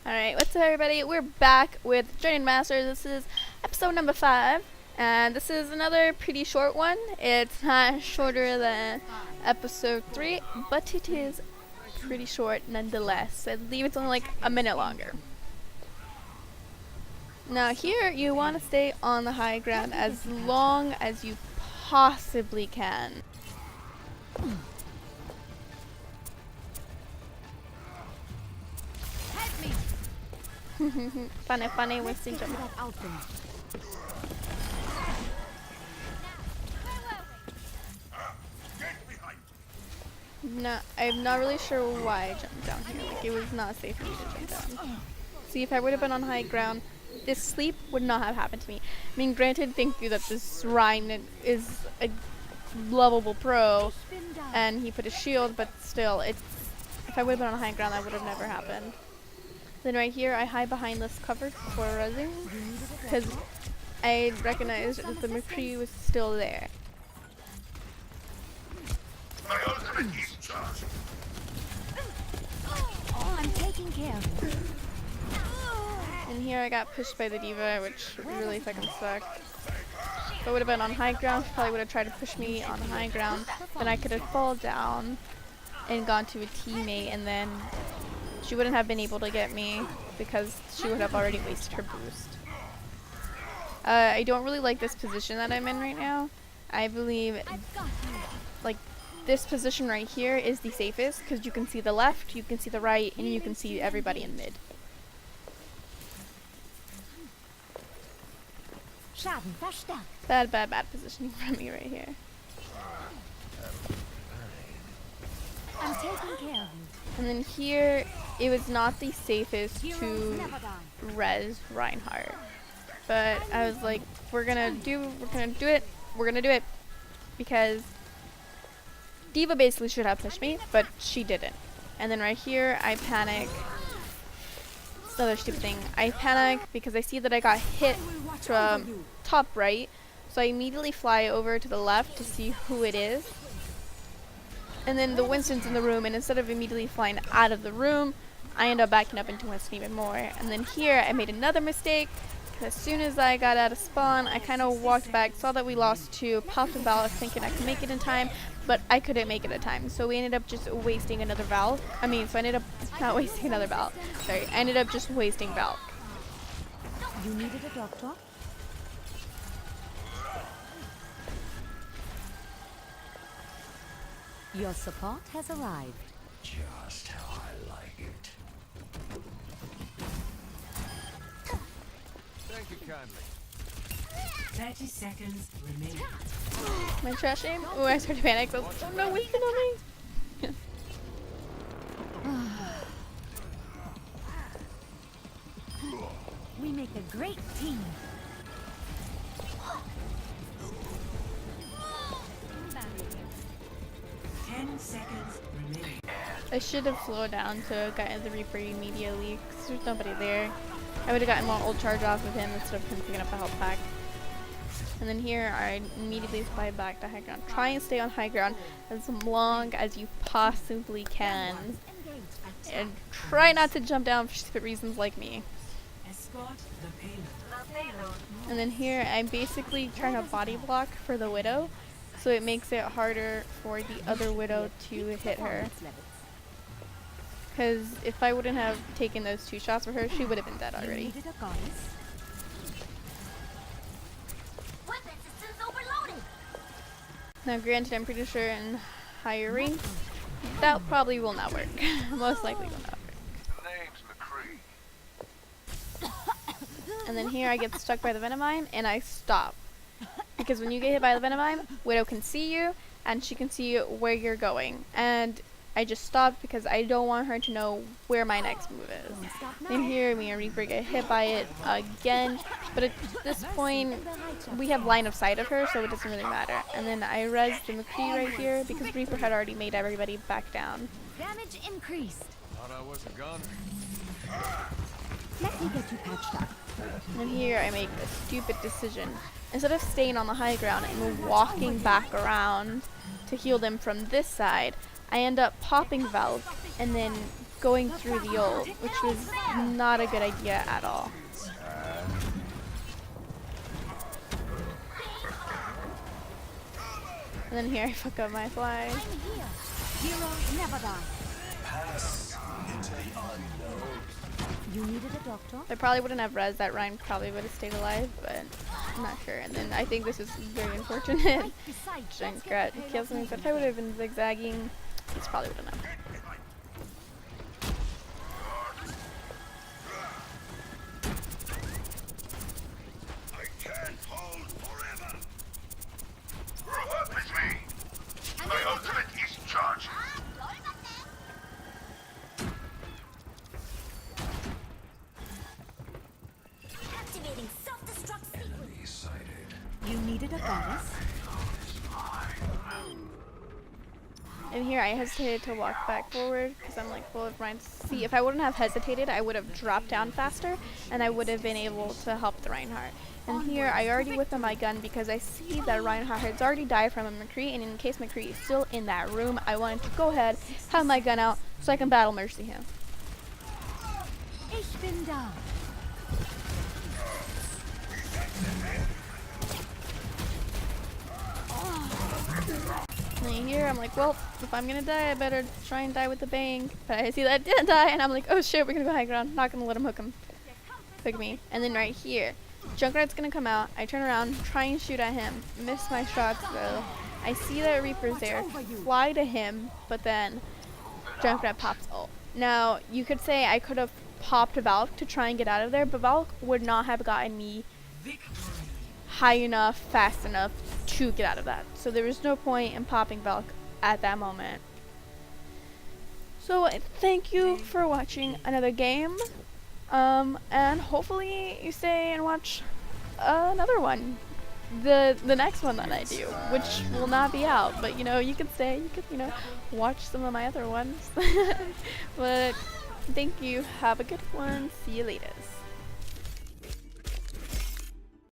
Alright, what's up everybody? We're back with Journey Masters. This is episode number 5, and this is another pretty short one. It's not shorter than episode 3, but it is pretty short nonetheless. I believe it's only like a minute longer. Now here, you want to stay on the high ground as long as you possibly can. funny, wasting jump. No, I'm not really sure why I jumped down here. Like, it was not safe for me to jump down. See, if I would have been on high ground, this sleep would not have happened to me. I mean, granted, thank you that this Ryan is a lovable pro, and he put a shield, but still, if I would have been on high ground, that would have never happened. Then right here, I hide behind this cover before rezzing, because I recognized that the McCree was still there. Oh, I'm taking care of it. And here I got pushed by the D.Va, which really fucking sucked. If I would have been on high ground, she probably would have tried to push me on high ground. Then I could have fallen down and gone to a teammate, and then she wouldn't have been able to get me because she would have already wasted her boost. I don't really like this position that I'm in right now. I believe like this position right here is the safest because you can see the left, you can see the right, and you can see everybody in mid. Bad positioning for me right here. I'm taking care of you. And then here, it was not the safest to res Reinhardt. But I was like, we're gonna do it. Because D.Va basically should have pushed me, but she didn't. And then right here, I panic. It's another stupid thing. I panic because I see that I got hit from top right. So I immediately fly over to the left to see who it is. And then the Winston's in the room, and instead of immediately flying out of the room, I end up backing up into Winston even more. And then here, I made another mistake. As soon as I got out of spawn, I kind of walked back, saw that we lost 2, popped a valve thinking I could make it in time, but I couldn't make it in time. So we ended up just wasting another valve. I ended up not wasting another valve. Sorry, I ended up just wasting valve. You needed a doctor? Your support has arrived. Just how I like it. Thank you kindly. 30 seconds remaining. My trash aim? Oh, I started to panic. So I was like, oh no, Winston on me! We make a great team. I should have slowed down to get the Reaper immediately because there's nobody there. I would have gotten more ult charge off of him instead of him picking up the health pack. And then here, I immediately fly back to high ground. Try and stay on high ground as long as you possibly can. And try not to jump down for stupid reasons like me. And then here, I'm basically trying to body block for the Widow, so it makes it harder for the other Widow to hit her. Because if I wouldn't have taken those 2 shots for her, she would have been dead already. Now granted, I'm pretty sure in higher ranks, that probably will not work. Most likely will not work. Name's McCree. And then here I get stuck by the Venomine, and I stop. Because when you get hit by the Venomine, Widow can see you, and she can see where you're going. And I just stopped because I don't want her to know where my next move is. And here, me and Reaper get hit by it again. But at this point, we have line of sight of her, so it doesn't really matter. And then I res the McCree right here because Reaper had already made everybody back down. Damage increased. Thought I was a goner. Let me get you patched up. And then here, I make a stupid decision. Instead of staying on the high ground and walking back around to heal them from this side, I end up popping Valk and then going through the ult, which was not a good idea at all. And then here I fuck up my fly. I'm here. Heroes never die. Pass into the unknown. You needed a doctor? I probably wouldn't have res, that Ryan probably would have stayed alive, but I'm not sure. And then I think this is very unfortunate. Right beside you. Junkrat kills me, but if I would have been zigzagging, this probably would have known. I can't hold forever. Work with me. My ultimate is charged. Activating self-destruct sequence. Enemy sighted. You needed a goddess? And here I hesitated to walk back forward because I'm like, well, if Ryan, see, if I wouldn't have hesitated, I would have dropped down faster and I would have been able to help the Reinhardt. And here I already whip my gun because I see that Reinhardt has already died from a McCree, and in case McCree is still in that room, I wanted to go ahead, have my gun out so I can battle mercy him. Ich bin da. And here I'm like, well, if I'm gonna die, I better try and die with a bang. But I see that I didn't die, and I'm like, oh shit, we're gonna go high ground. Not gonna let him hook me. And then right here, Junkrat's gonna come out. I turn around, try and shoot at him. Miss my shots though. I see that Reaper's there, fly to him, but then Junkrat pops ult. Now, you could say I could have popped Valk to try and get out of there, but Valk would not have gotten me high enough, fast enough to get out of that. So there was no point in popping Valk at that moment. So thank you for watching another game. And hopefully you stay and watch another one. The next one that I do, which will not be out, but you know, you can stay, you could, you know, watch some of my other ones. But thank you, have a good one, see you later.